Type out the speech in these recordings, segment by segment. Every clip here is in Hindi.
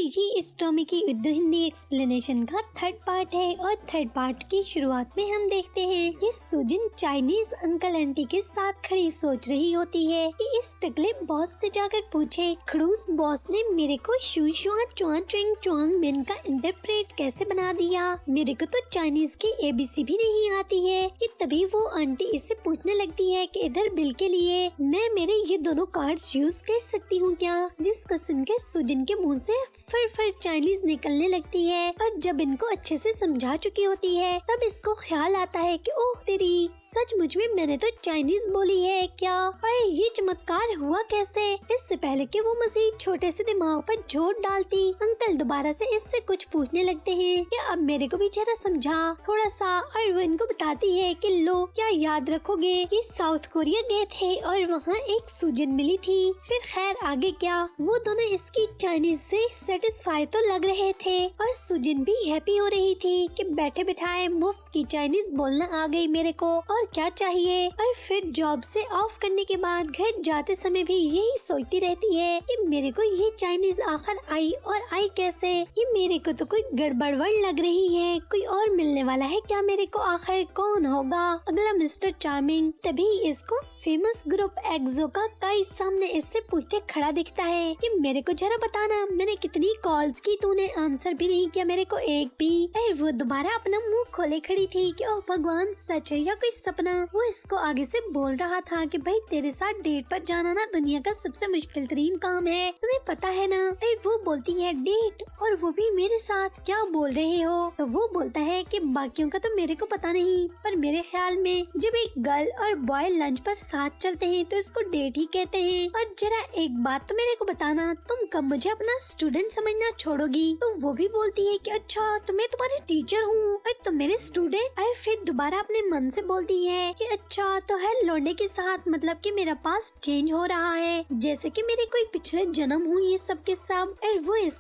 ये इस टॉमी की उर्दू हिंदी एक्सप्लेनेशन का थर्ड पार्ट है और थर्ड पार्ट की शुरुआत में हम देखते हैं कि सुजिन चाइनीज अंकल आंटी के साथ खड़ी सोच रही होती है कि इस टकले बॉस से जाकर पूछे खड़ूस बॉस ने मेरे को शू शुआ चुआ चुंग चुआंग मेन का इंटरप्रेट कैसे बना दिया, मेरे को तो चाइनीज की एबीसी भी नहीं आती है। कि तभी वो आंटी इससे पूछने लगती है कि इधर बिल के लिए मैं मेरे ये दोनों कार्ड्स यूज कर सकती हूँ क्या, जिसको सुनकर सुजिन के मुंह से फर चाइनीज निकलने लगती है। और जब इनको अच्छे से समझा चुकी होती है तब इसको ख्याल आता है कि ओह तेरी, सचमुच में मैंने तो चाइनीज बोली है क्या, और ये चमत्कार हुआ कैसे। इससे पहले कि वो मजीद छोटे से दिमाग पर जोर डालती, अंकल दोबारा से इससे कुछ पूछने लगते हैं कि अब मेरे को भी जरा समझा थोड़ा सा। और वो इनको बताती है कि लो क्या याद रखोगे कि साउथ कोरिया गए थे और वहाँ एक सुजिन मिली थी। फिर खैर आगे क्या, वो दोनों इसकी चाइनीज से सेटिस्फाई तो लग रहे थे और सुजिन भी हैप्पी हो रही थी कि बैठे बिठाए मुफ्त की चाइनीज बोलना आ गई मेरे को, और क्या चाहिए। और फिर जॉब से ऑफ करने के बाद घर जाते समय भी यही सोचती रहती है कि मेरे को ये चाइनीज आखिर आई और आई कैसे, कि मेरे को तो कोई गड़बड़वड़ लग रही है, कोई और मिलने वाला है क्या मेरे को, आखिर कौन होगा अगला मिस्टर चार्मिंग। तभी इसको फेमस ग्रुप एक्सो का काई सामने इससे पूछते खड़ा दिखता है कि मेरे को जरा बताना मैंने कितनी कॉल्स की, तूने आंसर भी नहीं किया मेरे को एक भी। और वो दोबारा अपना मुंह खोले खड़ी थी कि ओह भगवान सच है या कोई सपना। वो इसको आगे से बोल रहा था कि भाई तेरे साथ डेट पर जाना ना दुनिया का सबसे मुश्किल तरीन काम है, तुम्हें पता है ना। और वो बोलती है डेट, और वो भी मेरे साथ, क्या बोल रहे हो। तो वो बोलता है कि बाकियों का तो मेरे को पता नहीं, पर मेरे ख्याल में जब एक गर्ल और बॉय लंच पर साथ चलते हैं तो इसको डेट ही कहते हैं। और जरा एक बात तो मेरे को बताना, तुम कब मुझे अपना स्टूडेंट समझना छोड़ोगी। तो वो भी बोलती है कि अच्छा तो मैं तुम्हारी टीचर हूँ और तुम मेरे स्टूडेंट। और फिर दोबारा अपने मन से बोलती है कि अच्छा तो है लौंडे के साथ, मतलब कि मेरा पास चेंज हो रहा है, जैसे कि मेरे कोई पिछले जन्म हुई ये सब के सब।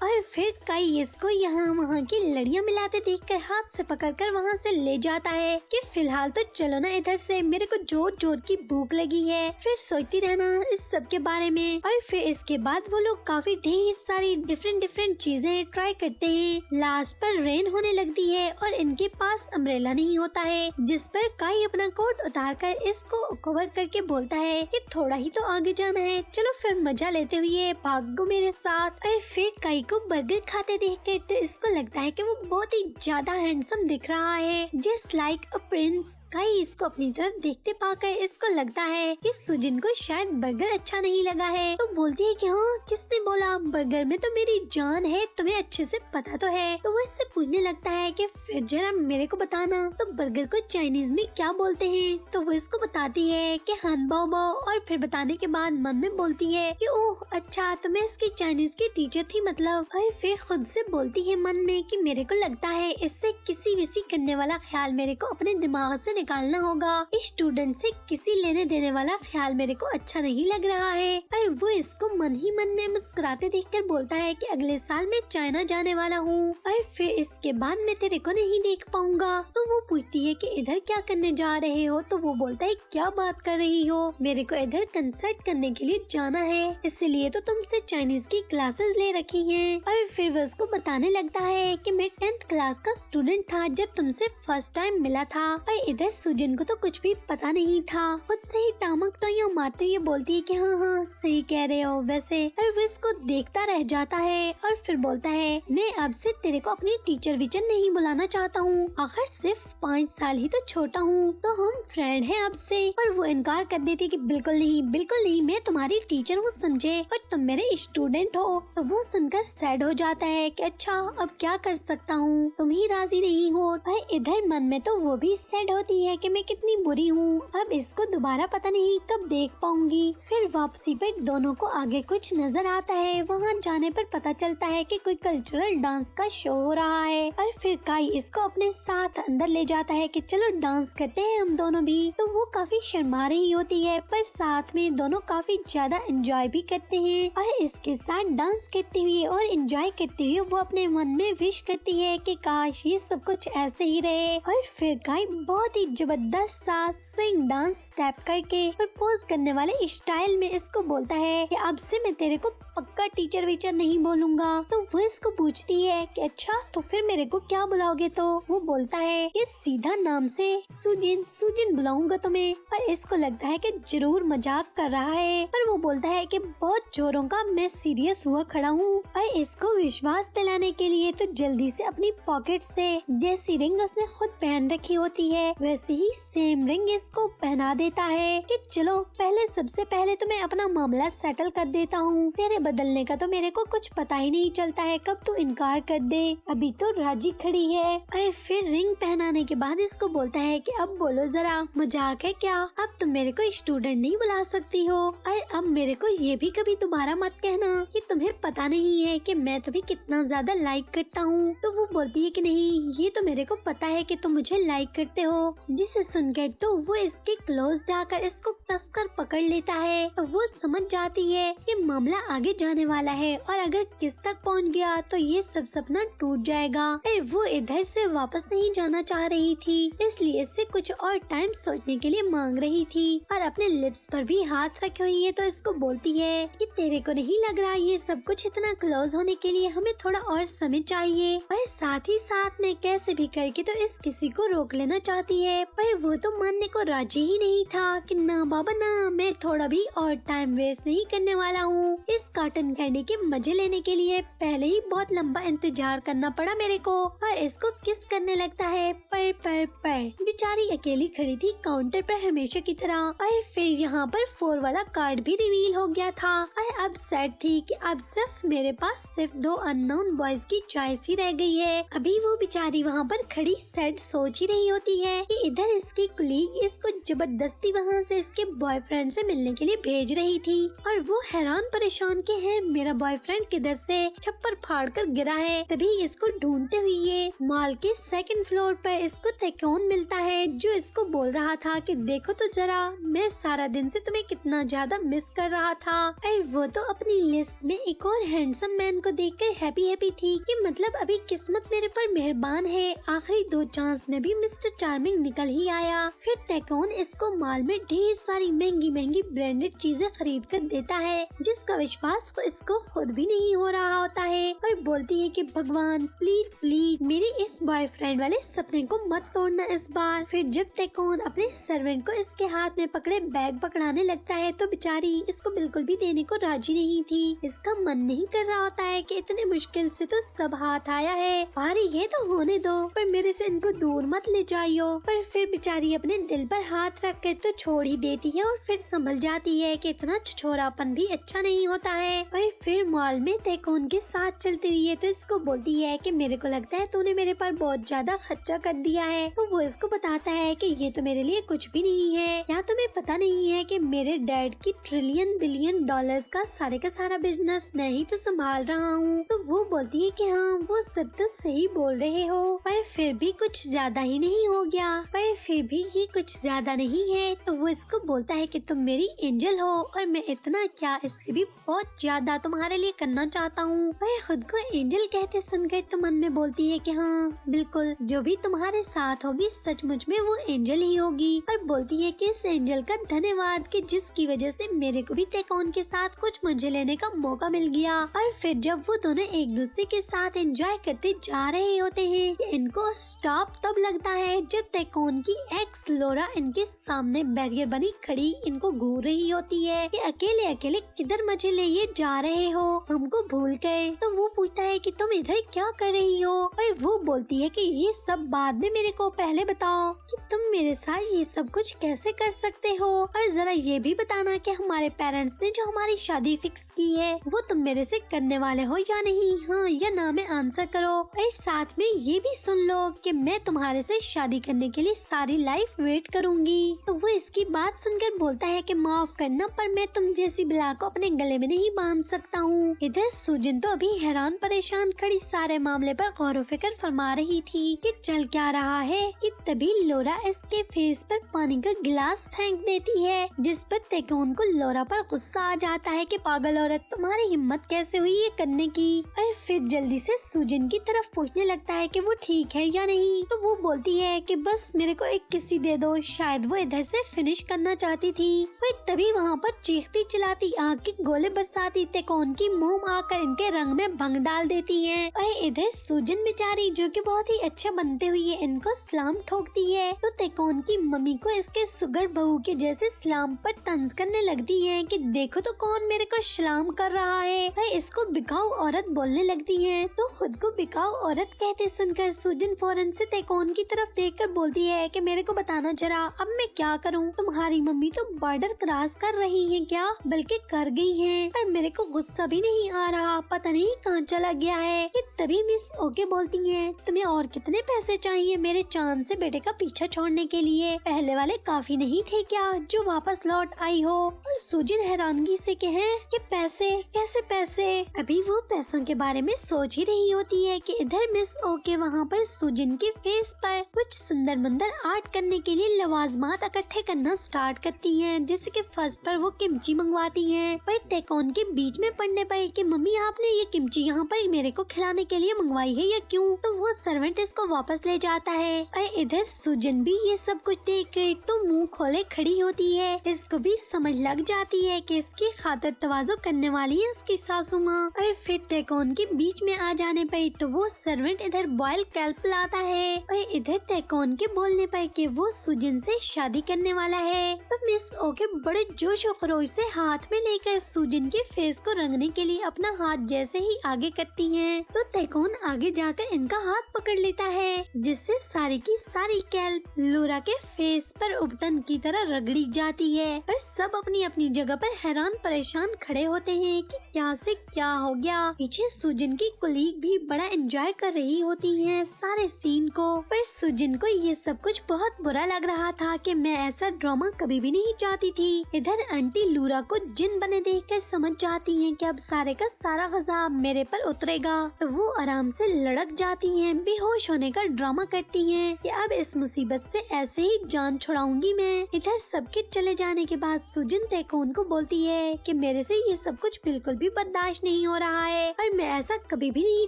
और फिर कई इसको यहाँ वहाँ की लड़ियाँ मिलाते देखकर हाथ से पकड़कर वहाँ से ले जाता है कि फिलहाल तो चलो ना इधर से, मेरे को जोर जोर की भूख लगी है। फिर सोचती रहना इस सब के बारे में। और फिर इसके बाद वो लोग काफी ढेर सारी डिफरेंट चीजें ट्राई करते हैं। लास्ट पर रेन होने लगती है और इनके पास अम्ब्रेला नहीं होता है, जिस पर काई अपना कोट उतार कर इसको कवर करके बोलता है कि थोड़ा ही तो आगे जाना है, चलो फिर मजा लेते हुए भागो मेरे साथ। और फिर काई को बर्गर खाते देखकर तो इसको लगता है कि वो बहुत ही ज्यादा हैंडसम दिख रहा है, जस्ट लाइक अ प्रिंस। काई इसको अपनी तरफ देखते पाकर इसको लगता है कि सुजिन को शायद बर्गर अच्छा नहीं लगा है, तो बोलती है कि हाँ किसने बोला, बर्गर में तो मेरी जान है, तुम्हें अच्छे से पता तो है। तो वो इससे पूछने लगता है कि फिर जरा मेरे को बताना तो बर्गर को चाइनीज में क्या बोलते हैं। तो वो इसको बताती है कि हन बाओ बाओ। और फिर बताने के बाद मन में बोलती है कि ओह अच्छा तो मैं इसकी चाइनीज की टीचर थी मतलब। और फिर खुद से बोलती है मन में कि मेरे को लगता है इससे किसी विसी करने वाला ख्याल मेरे को अपने दिमाग से निकालना होगा, इस स्टूडेंट से किसी लेने देने वाला ख्याल मेरे को अच्छा नहीं लग रहा है। और वो इसको मन ही मन में मुस्कुराते देखकर बोलता है कि अगले साल मैं चाइना जाने वाला हूँ और फिर इसके बाद मैं तेरे को नहीं देख पाऊंगा। तो वो पूछती है कि इधर क्या करने जा रहे हो। तो वो बोलता है क्या बात कर रही हो, मेरे को इधर कंसर्ट करने के लिए जाना है, इसलिए तो तुमसे चाइनीज की क्लासेस ले रखी हैं। और फिर वो उसको बताने लगता है कि मैं 10th क्लास का स्टूडेंट था जब तुमसे फर्स्ट टाइम मिला था। और इधर सुजिन को तो कुछ भी पता नहीं था, खुद से ही टामक टोइया मारते हुए बोलती है कि हाँ हाँ सही कह रहे हो वैसे। और वो इसको देखता रह जाता है और फिर बोलता है मैं अब से तेरे को अपनी टीचर विचर नहीं बुलाना चाहता हूँ, आखिर सिर्फ 5 साल ही तो छोटा हूँ, तो हम फ्रेंड हैं अब से। और वो इनकार कर देती है कि बिल्कुल नहीं मैं तुम्हारी टीचर हूँ समझे, और तुम मेरे स्टूडेंट हो। तो वो सुनकर सैड हो जाता है कि अच्छा अब क्या कर सकता हूँ, तुम ही राजी नहीं हो। और इधर मन में तो वो भी सैड होती है कि मैं कितनी बुरी हूँ, अब इसको दोबारा पता नहीं कब देख पाऊंगी। फिर वापसी पर दोनों को आगे कुछ नजर आता है, वहाँ जाने पर पता चलता है कि कोई कल्चरल डांस का शो हो रहा है। और फिर काई इसको अपने साथ अंदर ले जाता है कि चलो डांस करते हैं हम दोनों भी। तो वो काफी शर्मा रही होती है पर साथ में दोनों काफी ज्यादा एंजॉय भी करते हैं। और इसके साथ डांस करते हुए और एंजॉय करते हुए वो अपने मन में विश करती है कि काश ये सब कुछ ऐसे ही रहे। और फिर काई बहुत ही जबरदस्त सा स्विंग डांस स्टेप करके प्रपोज करने वाले स्टाइल में इसको बोलता है कि अब से मैं तेरे को पक्का टीचर वीचर नहीं बोलूंगा, बोलूंगा। तो वो इसको पूछती है कि अच्छा तो फिर मेरे को क्या बुलाओगे? तो वो बोलता है कि सीधा नाम से सुजिन सुजिन बुलाऊंगा तुम्हें। और इसको लगता है कि जरूर मजाक कर रहा है, पर वो बोलता है कि बहुत जोरों का मैं सीरियस हुआ खड़ा हूँ। और इसको विश्वास दिलाने के लिए तो जल्दी से अपनी पॉकेट से जैसी रिंग उसने खुद पहन रखी होती है वैसे ही सेम रिंग इसको पहना देता है कि चलो पहले सबसे पहले तो मैं अपना मामला सेटल कर देता हूँ। तेरे बदलने का तो मेरे को कुछ पता ही नहीं चलता है, कब तू इनकार कर दे, अभी तो राजी खड़ी है। और फिर रिंग पहनाने के बाद इसको बोलता है कि अब बोलो जरा, मजाक है क्या? अब तुम मेरे को स्टूडेंट नहीं बुला सकती हो, और अब मेरे को ये भी कभी दोबारा मत कहना कि तुम्हें पता नहीं है कि मैं तुम्हें कितना ज्यादा लाइक करता हूँ। तो वो बोलती है कि नहीं, ये तो मेरे को पता है कि तुम मुझे लाइक करते हो। जिसे सुनकर तो वो इसके क्लोज जाकर इसको कसकर पकड़ लेता है। वो समझ जाती है कि मामला आगे जाने वाला है और अगर किस तक पहुंच गया तो ये सब सपना टूट जाएगा। और वो इधर से वापस नहीं जाना चाह रही थी, इसलिए इससे कुछ और टाइम सोचने के लिए मांग रही थी और अपने लिप्स पर भी हाथ रखे हुई है। तो इसको बोलती है कि तेरे को नहीं लग रहा ये सब कुछ इतना क्लोज होने के लिए हमें थोड़ा और समय चाहिए। और साथ ही साथ में कैसे भी करके तो इस किसी को रोक लेना चाहती है, पर वो तो मानने को राजी ही नहीं था कि ना बाबा ना, मैं थोड़ा भी और टाइम वेस्ट नहीं करने वाला हूँ। इस कॉटन कैंडी के मजे लेने के लिए पहले ही बहुत लंबा इंतजार करना पड़ा मेरे को। और इसको किस करने लगता है, पर बेचारी अकेली खड़ी थी काउंटर पर हमेशा की तरह। और फिर यहाँ पर 4 वाला कार्ड भी रिवील हो गया था और अब सैड थी कि अब सिर्फ मेरे पास सिर्फ 2 अननोन बॉयज की चॉइस ही रह गई है। अभी वो बेचारी वहाँ पर खड़ी सैड सोच ही रही होती है कि इधर इसकी कुलीग इसको जबरदस्ती वहाँ से इसके बॉयफ्रेंड से मिलने के लिए भेज रही थी और वो हैरान परेशान के है मेरा बॉयफ्रेंड किधर से छप्पर फाड़ कर गिरा है। तभी इसको ढूंढते हुए ये मॉल के 2nd फ्लोर पर इसको तेकोन मिलता है, जो इसको बोल रहा था कि देखो तो जरा, मैं सारा दिन से तुम्हें कितना ज्यादा मिस कर रहा था। और वो तो अपनी लिस्ट में एक और हैंडसम मैन को देखकर हैप्पी थी कि मतलब अभी किस्मत मेरे पर मेहरबान है, आखिरी 2 चांस में भी मिस्टर चार्मिंग निकल ही आया। फिर तेकोन इसको मॉल में ढेर सारी महंगी ब्रांडेड चीजें खरीद कर देता है, जिसका विश्वास इसको खुद भी नहीं हो रहा होता है। और बोलती है कि भगवान प्लीज मेरे इस बॉयफ्रेंड वाले सपने को मत तोड़ना इस बार। फिर जब तेकोन अपने सर्वेंट को इसके हाथ में पकड़े बैग पकड़ाने लगता है तो बेचारी इसको बिल्कुल भी देने को राजी नहीं थी। इसका मन नहीं कर रहा होता है कि इतने मुश्किल से तो सब हाथ आया है, भारी है तो होने दो, पर मेरे से इनको दूर मत ले जाइयो। पर फिर बेचारी अपने दिल पर हाथ रख कर तो छोड़ ही देती है और फिर संभल जाती है कि इतना छिछोरापन भी अच्छा नहीं होता है। और फिर मॉल में तेकोन के साथ चलती हुई है तो इसको बोलती है कि मेरे को लगता है तूने मेरे पर बहुत ज्यादा खर्चा कर दिया है। तो वो इसको बताता है कि ये तो मेरे लिए कुछ भी नहीं है, क्या तुम्हें पता नहीं है कि मेरे डैड की ट्रिलियन बिलियन डॉलर्स का सारा बिजनेस मैं ही तो संभाल रहा हूँ। तो वो बोलती है कि हाँ वो सब तो सही बोल रहे हो, पर फिर भी कुछ ज्यादा ही नहीं हो गया, पर फिर भी ये कुछ ज्यादा नहीं है। तो वो इसको बोलता है कि तुम मेरी एंजल हो और मैं इतना क्या, इससे भी बहुत ज्यादा तुम्हारे लिए करना चाहता हूँ। और खुद को एंजल कहते सुनकर तो मन में बोलती है कि हाँ बिल्कुल, जो भी तुम्हारे साथ होगी सचमुच में वो एंजल ही होगी। और बोलती है कि इस एंजल का धन्यवाद कि जिसकी वजह से मेरे को भी तेकोन के साथ कुछ मजे लेने का मौका मिल गया। और फिर जब वो दोनों एक दूसरे के साथ एंजॉय करते जा रहे होते हैं, इनको स्टॉप तब लगता है जब तेकोन की एक्स लोरा इनके सामने बैरियर बनी खड़ी इनको घूर रही होती है कि अकेले अकेले किधर मजे लिए जा रहे हो, हमको भूल गए। तो वो पूछता है कि तुम इधर क्या कर रही हो, और वो बोलती है कि ये सब बाद में, मेरे को पहले बताओ कि तुम मेरे साथ ये सब कुछ कैसे कर सकते हो, और जरा ये भी बताना कि हमारे पेरेंट्स ने जो हमारी शादी फिक्स की है वो तुम मेरे से करने वाले हो या नहीं, हाँ या ना में आंसर करो। और साथ में ये भी सुन लो कि मैं तुम्हारे से शादी करने के लिए सारी लाइफ वेट करूंगी। तो वो इसकी बात सुनकर बोलता है कि माफ करना, पर मैं तुम जैसी बिला को अपने गले में नहीं बांध सकता हूँ। इधर सुजिन तो अभी हैरान परेशान खड़ी सारे मामले पर गौर फिक्र फरमा रही थी कि चल क्या रहा है, कि तभी लोरा इसके फेस पर पानी का गिलास फेंक देती है, जिस पर तेकोन को लोरा पर गुस्सा आ जाता है कि पागल औरत, तुम्हारी हिम्मत कैसे हुई ये करने की। और फिर जल्दी से सुजिन की तरफ पूछने लगता है कि वो ठीक है या नहीं। तो वो बोलती है कि बस मेरे को एक किसी दे दो, शायद वो इधर से फिनिश करना चाहती थी। पर तभी वहाँ पर चीखती चिल्लाती आग के गोले बरसाती तेकोन की मोम आग आकर इनके रंग में भंग डाल देती है। और इधर सुजन बेचारी जो कि बहुत ही अच्छा बनते हुए इनको सलाम ठोकती है, तो तेकोन की मम्मी को इसके सुगर बहू के जैसे सलाम पर तंज करने लगती है कि देखो तो कौन मेरे को सलाम कर रहा है। और इसको बिकाऊ औरत बोलने लगती है, तो खुद को बिकाऊ औरत कहते सुनकर सुजन फौरन से तेकोन की तरफ देखकर बोलती है कि मेरे को बताना जरा, अब मैं क्या करूं? तुम्हारी मम्मी तो बॉर्डर क्रॉस कर रही है क्या? बल्कि कर गई है, पर मेरे को गुस्सा भी नहीं आ रहा, पता नहीं कहाँ चला गया है। कि तभी मिस ओके बोलती है, तुम्हें और कितने पैसे चाहिए मेरे चांद से बेटे का पीछा छोड़ने के लिए? पहले वाले काफी नहीं थे क्या जो वापस लौट आई हो? और सुजन हैरानगी से कहे कि पैसे? कैसे पैसे? अभी वो पैसों के बारे में सोच ही रही होती है कि इधर मिस ओके वहाँ पर सुजन के फेस पर कुछ सुंदर मंदर आर्ट करने के लिए लवाजमात इकट्ठे करना स्टार्ट करती हैं, जैसे कि फर्स्ट पर वो किमची मंगवाती हैं, पर तेकोन के बीच में पड़ने पर कि मम्मी आपने ये किमची यहाँ पर मेरे को खिलाने के लिए मंगवाई है या क्यों? तो वो सर्वेंट इसको वापस ले जाता है। और इधर सुजन भी ये सब कुछ देख कर तो मुंह खोले खड़ी होती है। इसको भी समझ लग जाती है कि इसकी खातिर तवाज़ो करने वाली है इसकी सासू माँ। और फिर तेकोन के बीच में आ जाने पर तो वो सर्वेंट इधर बॉयल कैल्प लाता है, और इधर तेकोन के बोलने पर कि वो सुजन से शादी करने वाला है। तो मिस ओके बड़े जोश और खरोश से हाथ में लेकर सुजन के फेस को रंगने के लिए अपना हाथ जैसे ही आगे करती हैं, तो तेकोन आगे जाकर इनका हाथ पकड़ लेता है, जिससे सारी की सारी कैल्प लोरा के फेस पर उपटन की तरह रगड़ी जाती है। और सब अपनी अपनी जगह पर हैरान परेशान खड़े होते हैं कि क्या से क्या हो गया। पीछे सुजन की कुलीग भी बड़ा एंजॉय कर रही होती हैं सारे सीन को, पर सुजन को ये सब कुछ बहुत बुरा लग रहा था कि मैं ऐसा ड्रामा कभी भी नहीं चाहती थी। इधर आंटी लूरा को जिन बने देखकर समझ जाती हैं कि अब सारे का सारा गज़ाब मेरे पर उतरेगा, तो वो आराम से लड़क जाती हैं, बेहोश होने का ड्रामा करती हैं कि अब इस मुसीबत से ऐसे ही जान छुड़ाऊंगी मैं। इधर सबके चले जाने के बाद सुजन तेकोन को बोलती है कि मेरे से ये सब कुछ बिल्कुल भी बर्दाश्त नहीं हो रहा है, और मैं ऐसा कभी भी नहीं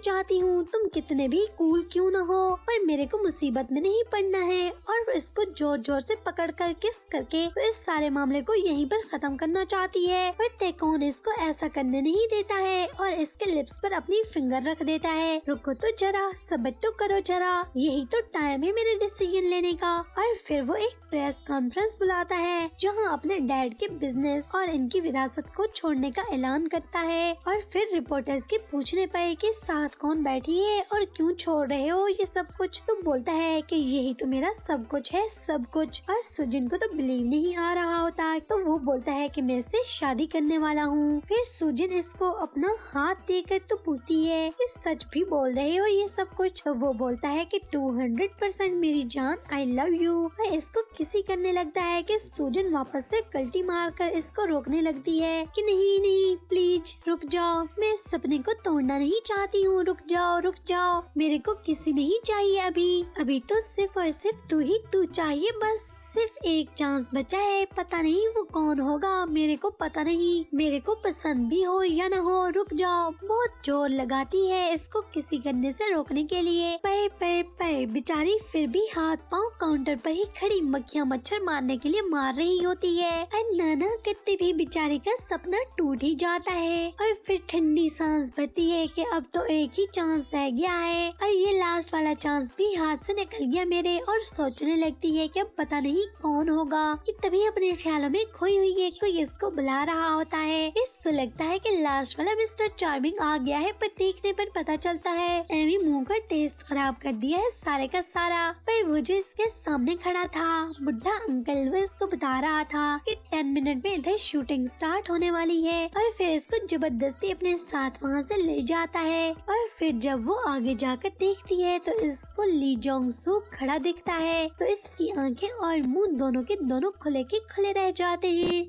चाहती हूँ, तुम कितने भी कूल क्यों न हो, पर मेरे को मुसीबत में नहीं पड़ना है। और इसको जोर जोर से पकड़ कर किस करके तो इस सारे मामले को यहीं पर खत्म करना चाहती है, पर तेकोन इसको ऐसा करने नहीं देता है और इसके लिप्स पर अपनी फिंगर रख देता है। रुको तो जरा, सब्र तो करो जरा, यही तो टाइम है मेरे डिसीजन लेने का। और फिर वो एक प्रेस कॉन्फ्रेंस बुलाता है जहाँ अपने डैड के बिजनेस और इनकी विरासत को छोड़ने का ऐलान करता है। और फिर रिपोर्टर्स के पूछने पर कि साथ कौन बैठी है और क्यों छोड़ रहे हो ये सब कुछ, तो बोलता है कि यही तो मेरा सब कुछ है, सब कुछ। और सुजन को तो बिलीव नहीं आ रहा होता, तो वो बोलता है कि मैं इससे शादी करने वाला हूँ। फिर सुजन इसको अपना हाथ देकर तो पूछती है कि सच भी बोल रहे हो ये सब कुछ, तो वो बोलता है कि 200% मेरी जान, आई लव यू। और इसको किसी करने लगता है कि सुजन वापस से कल्टी मारकर इसको रोकने लगती है कि नहीं नहीं प्लीज रुक जाओ, मैं इस सपने को तोड़ना नहीं चाहती हूँ, रुक जाओ, मेरे को किसी नहीं चाहिए अभी तो सिर्फ और सिर्फ तू ही तू चाहिए, बस सिर्फ एक चांस बचा है, पता नहीं वो कौन होगा, मेरे को पता नहीं, मेरे को पसंद भी हो या न हो, रुक जाओ। बहुत जोर लगाती है इसको किसी करने से रोकने के लिए, पर बेचारी फिर भी हाथ पांव काउंटर पर ही खड़ी मक्खियाँ मच्छर मारने के लिए मार रही होती है। और नाना करते भी बेचारी का सपना टूट ही जाता है। और फिर ठंडी सांस भरती है कि अब तो एक ही चांस रह गया है, और ये लास्ट वाला चांस भी हाथ से निकल गया मेरे। और सोचने लगती है कि अब पता नहीं कौन होगा, कि तभी अपने ख्यालों में खोई हुई है कोई इसको बुला रहा होता है। इसको लगता है कि लास्ट वाला मिस्टर चार्मिंग आ गया है, पर देखने पर पता चलता है एमी मुंह का टेस्ट खराब कर दिया है सारे का सारा। पर वो जो इसके सामने खड़ा था बुढ़ा अंकल, वो इसको बता रहा था कि 10 मिनट में इधर शूटिंग स्टार्ट होने वाली है। और फिर इसको जबरदस्ती अपने साथ वहाँ से ले जाता है। और फिर जब वो आगे जाकर देखती है तो इसको ली जोंग सूक खड़ा दिखता है, तो इसकी आंखें और मुंह दोनों के दोनों खुले के खुले रह जाते हैं।